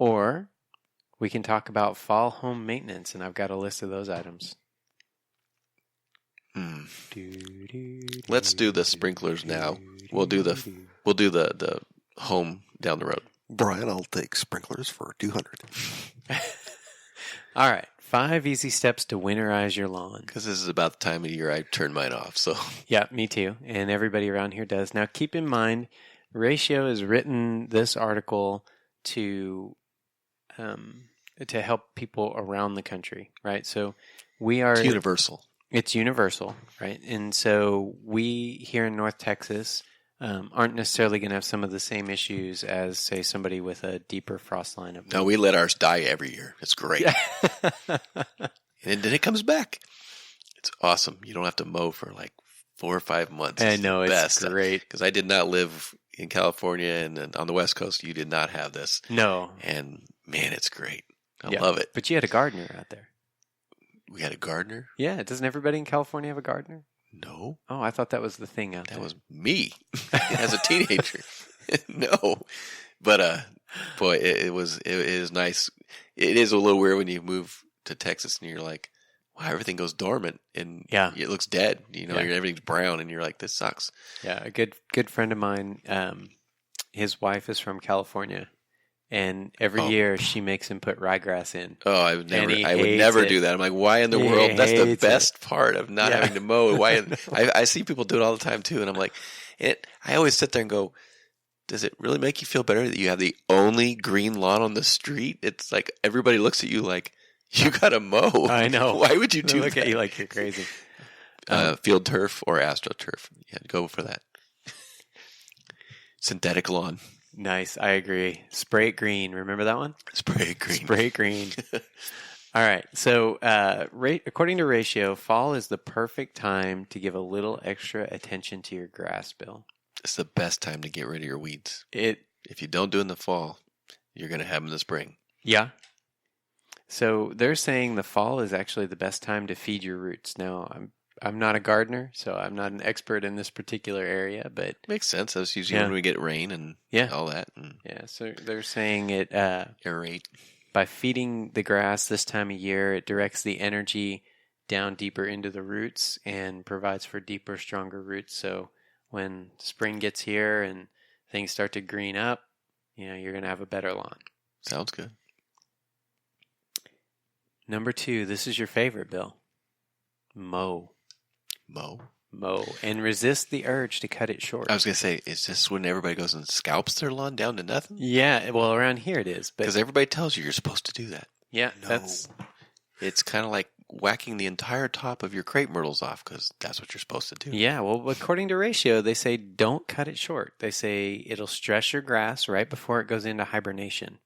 Or we can talk about fall home maintenance, and I've got a list of those items. Let's do the sprinklers now. We'll do the home down the road. Brian, I'll take sprinklers for $200. All right. 5 easy steps to winterize your lawn. Because this is about the time of year I turn mine off. So yeah, me too. And everybody around here does. Now, keep in mind, Ratio has written this article to help people around the country, right? So it's universal. It's universal, right? And so we here in North Texas aren't necessarily going to have some of the same issues as, say, somebody with a deeper frost line. No, we let ours die every year. It's great. And then it comes back. It's awesome. You don't have to mow for like 4 or 5 months. I know, it's great. Because I did not live in California and on the West Coast. You did not have this. No. And man, it's great. I love it. But you had a gardener out there. We had a gardener? Yeah. Doesn't everybody in California have a gardener? No. Oh, I thought that was the thing out there. That was me as a teenager. No. But, boy, it is nice. It is a little weird when you move to Texas and you're like, wow, everything goes dormant and it looks dead. Everything's brown and you're like, this sucks. Yeah. A good friend of mine, his wife is from California. And every year she makes him put ryegrass in. Oh, I would never do that. I'm like, why in the world? That's the best part of not having to mow. Why? I see people do it all the time too, and I'm like, I always sit there and go, does it really make you feel better that you have the only green lawn on the street? It's like everybody looks at you like you got to mow. I know. Why would you do that? Look at you like you're crazy. Field turf or AstroTurf. Yeah, go for that. Synthetic lawn. Nice. I agree. Spray it green. Remember that one? Spray it green. Spray it green. All right. So according to Ratio, fall is the perfect time to give a little extra attention to your grass, Bill. It's the best time to get rid of your weeds. If you don't do it in the fall, you're going to have them in the spring. Yeah. So they're saying the fall is actually the best time to feed your roots. Now, I'm not a gardener, so I'm not an expert in this particular area, but makes sense. That's usually when we get rain and all that. Yeah, so they're saying it aerate. By feeding the grass this time of year, it directs the energy down deeper into the roots and provides for deeper, stronger roots. So when spring gets here and things start to green up, you're going to have a better lawn. Sounds good. Number 2, this is your favorite, Bill. Mow. And resist the urge to cut it short. I was going to say, is this when everybody goes and scalps their lawn down to nothing? Yeah, well, around here it is. Because everybody tells you you're supposed to do that. Yeah, no. It's kind of like whacking the entire top of your crepe myrtles off because that's what you're supposed to do. Yeah, well, according to Ratio, they say don't cut it short. They say it'll stress your grass right before it goes into hibernation.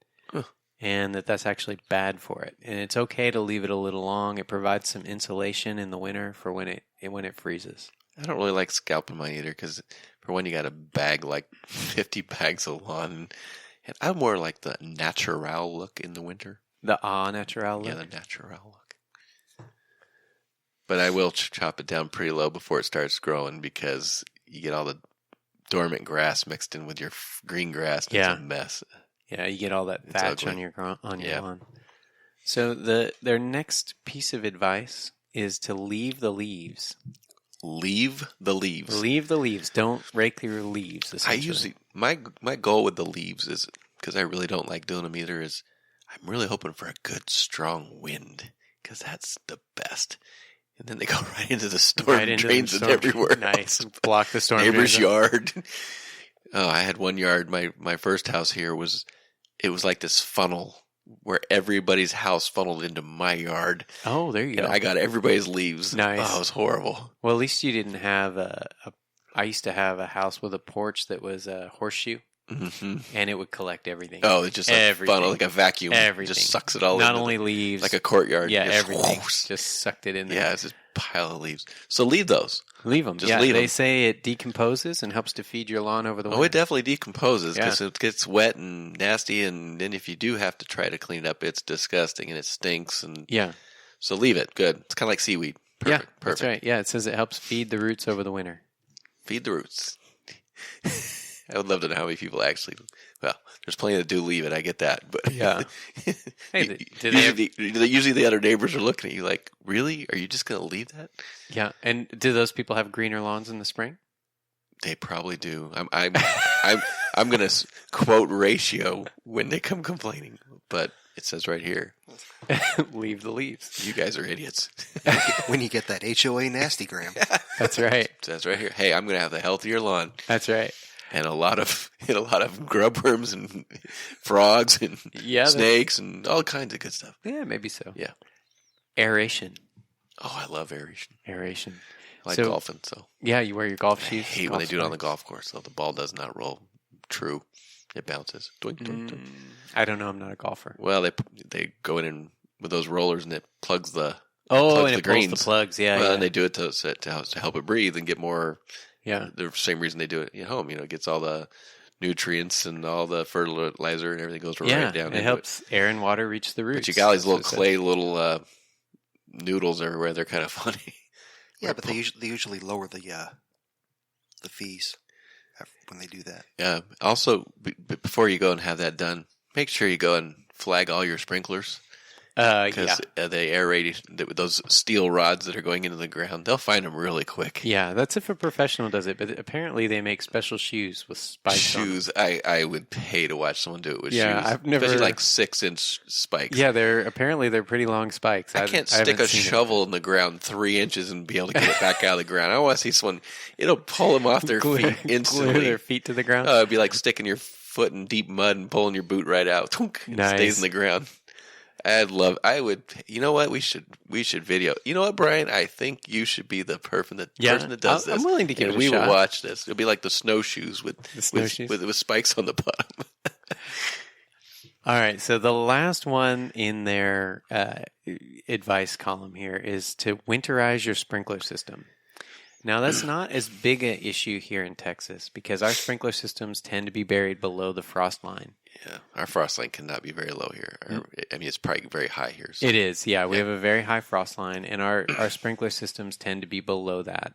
And that's actually bad for it. And it's okay to leave it a little long. It provides some insulation in the winter for when it freezes. I don't really like scalping mine either because for one, you got to bag like 50 bags of lawn. And I'm more like the natural look in the winter. The natural look? Yeah, the natural look. But I will chop it down pretty low before it starts growing because you get all the dormant grass mixed in with your green grass. And it's a mess. Yeah, you get all that thatch on your lawn. So their next piece of advice is to leave the leaves. Leave the leaves. Leave the leaves. Don't rake your leaves. I usually my goal with the leaves is because I really don't like doing them either. Is I'm really hoping for a good strong wind because that's the best. And then they go right into the storm drains it everywhere. Nice, block the storm. Neighbor's yard. Oh, I had one yard. My first house here was like this funnel where everybody's house funneled into my yard. Oh, there you go. I got everybody's leaves. Nice. Oh, it was horrible. Well, at least you didn't have I used to have a house with a porch that was a horseshoe. Mm-hmm. And it would collect everything. Oh, it's just like funnel, like a vacuum. Everything. Just sucks it all in. Not only leaves. Like a courtyard. Yeah, everything. Just sucked it in there. Yeah, it's just a pile of leaves. So leave those. Leave them. Just leave them. They say it decomposes and helps to feed your lawn over the winter. Oh, it definitely decomposes because it gets wet and nasty. And then if you do have to try to clean it up, it's disgusting and it stinks. And so leave it. Good. It's kind of like seaweed. Perfect. That's right. Yeah, it says it helps feed the roots over the winter. Feed the roots. I would love to know how many people actually Well, there's plenty that do leave it. I get that, but Yeah. Hey, do they have, usually the other neighbors are looking at you like, "Really? Are you just going to leave that?" yeah. And do those people have greener lawns in the spring? They probably do. I'm going to quote ratio when they come complaining, but it says right here, Leave the leaves. you guys are idiots. When you get that HOA nastygram. That's right. It says right here, hey, I'm going to have the healthier lawn. That's right. And a lot of grubworms and frogs and snakes and all kinds of good stuff. Yeah, maybe so. Yeah. Aeration. Oh, I love aeration. Aeration. I like golfing, so. Yeah, you wear your golf I shoes. hate when they do it on the golf course, so the ball does not roll true. It bounces. Doink, doink, doink. I don't know. I'm not a golfer. Well, they go in with those rollers and it plugs the and it greens. pulls the plugs. Yeah, well, and they do it to help it breathe and get more. Yeah, the same reason they do it at home. It gets all the nutrients and all the fertilizer and everything goes right down. It helps air and water reach the roots. But you got these little clay noodles everywhere. They're kind of funny. Yeah, but they usually lower the fees when they do that. Yeah. Also, before you go and have that done, make sure you go and flag all your sprinklers. Because they aerate those steel rods that are going into the ground. They'll find them really quick. Yeah, that's if a professional does it. But apparently they make special shoes with spikes on them. I would pay to watch someone do it with shoes. I've never, especially like 6-inch spikes. Yeah, they're pretty long spikes. I can't stick a shovel in the ground 3 inches and be able to get it back out of the ground. I want to see someone. It'll pull them off their feet instantly. Glue their feet to the ground. It'd be like sticking your foot in deep mud and pulling your boot right out. It stays in the ground. You know what? We should video. You know what, Brian? I think you should be the person that does this. I'm willing to give it a shot. We will watch this. It'll be like the snowshoes with spikes on the bottom. All right. So the last one in their advice column here is to winterize your sprinkler system. Now, that's not as big an issue here in Texas because our sprinkler systems tend to be buried below the frost line. Yeah, our frost line cannot be very low here. I mean, it's probably very high here. So. It is, yeah. We have a very high frost line, and our sprinkler systems tend to be below that.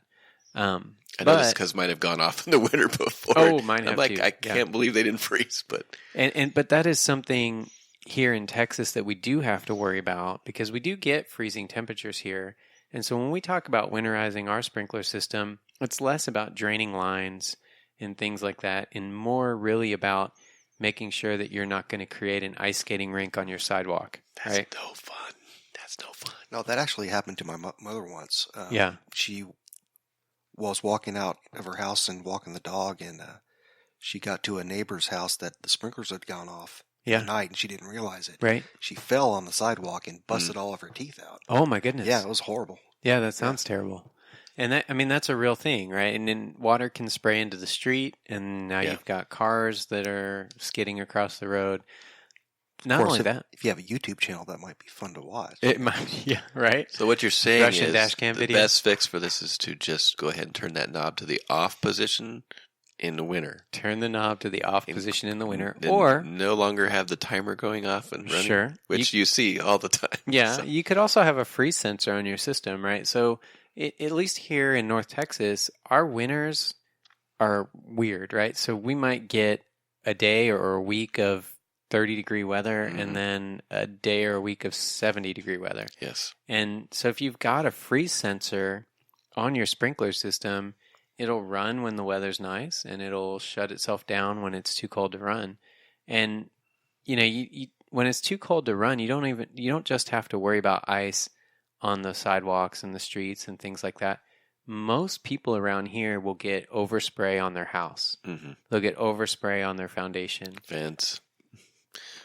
I know this because mine have gone off in the winter before. Oh, mine have too. I can't believe they didn't freeze. But that is something here in Texas that we do have to worry about because we do get freezing temperatures here. And so when we talk about winterizing our sprinkler system, it's less about draining lines and things like that and more really about making sure that you're not going to create an ice skating rink on your sidewalk. That's right? no fun. That's no fun. No, that actually happened to my mother once. Yeah. She was walking out of her house and walking the dog, and she got to a neighbor's house that the sprinklers had gone off at night, and she didn't realize it. Right. She fell on the sidewalk and busted all of her teeth out. Oh, my goodness. Yeah, it was horrible. Yeah, that sounds terrible. And that's a real thing, right? And then water can spray into the street, and now you've got cars that are skidding across the road. Not only that, if you have a YouTube channel, that might be fun to watch. It might, yeah, right. So what you're saying Russian is dash cam the video. best fix for this is to just go ahead and turn that knob to the off position in the winter. Turn the knob to the off position in the winter, Then or no longer have the timer going off and running, sure, which you see all the time. Yeah, so. You could also have a freeze sensor on your system, right? So at least here in North Texas, our winters are weird, right? So we might get a day or a week of 30-degree weather and then a day or a week of 70-degree weather. Yes. And so if you've got a freeze sensor on your sprinkler system, it'll run when the weather's nice and it'll shut itself down when it's too cold to run. And you when it's too cold to run, you don't just have to worry about ice on the sidewalks and the streets and things like that. Most people around here will get overspray on their house. Mm-hmm. They'll get overspray on their foundation. Fence.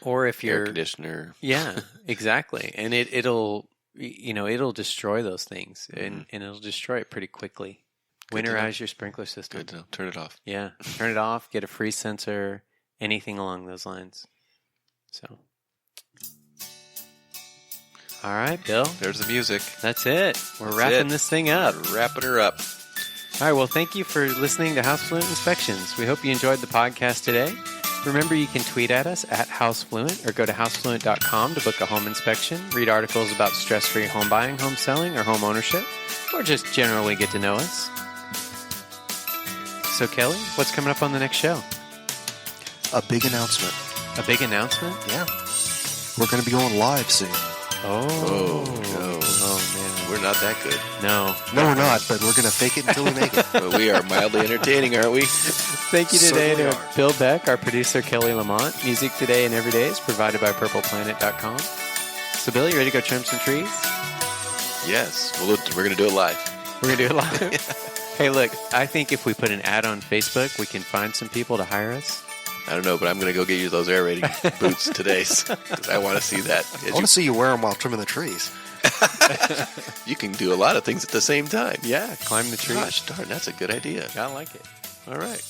Or if you're... Air conditioner. Yeah, exactly. And it'll destroy those things. And it'll destroy it pretty quickly. Winterize your sprinkler system. Good to know. Turn it off. Yeah. Turn it off. Get a freeze sensor. Anything along those lines. So... All right, Bill. There's the music. That's it. We're wrapping this thing up. We're wrapping her up. All right, well, thank you for listening to House Fluent Inspections. We hope you enjoyed the podcast today. Remember, you can tweet at us at HouseFluent or go to housefluent.com to book a home inspection, read articles about stress-free home buying, home selling, or home ownership, or just generally get to know us. So, Kelly, what's coming up on the next show? A big announcement. A big announcement? Yeah. We're going to be going live soon. Oh, no. Oh, man. We're not that good. No. No, we're not, but we're going to fake it until we make it. But we are mildly entertaining, aren't we? Thank you today Certainly to are. Bill Beck, our producer, Kelly Lamont. Music today and every day is provided by purpleplanet.com. So, Bill, you ready to go trim some trees? Yes. We're going to do it live. We're going to do it live? Hey, look, I think if we put an ad on Facebook, we can find some people to hire us. I don't know, but I'm going to go get you those aerating boots today. 'Cause I want to see that. I want to see you wear them while trimming the trees. You can do a lot of things at the same time. Yeah, climb the tree. Gosh darn, that's a good idea. I like it. All right.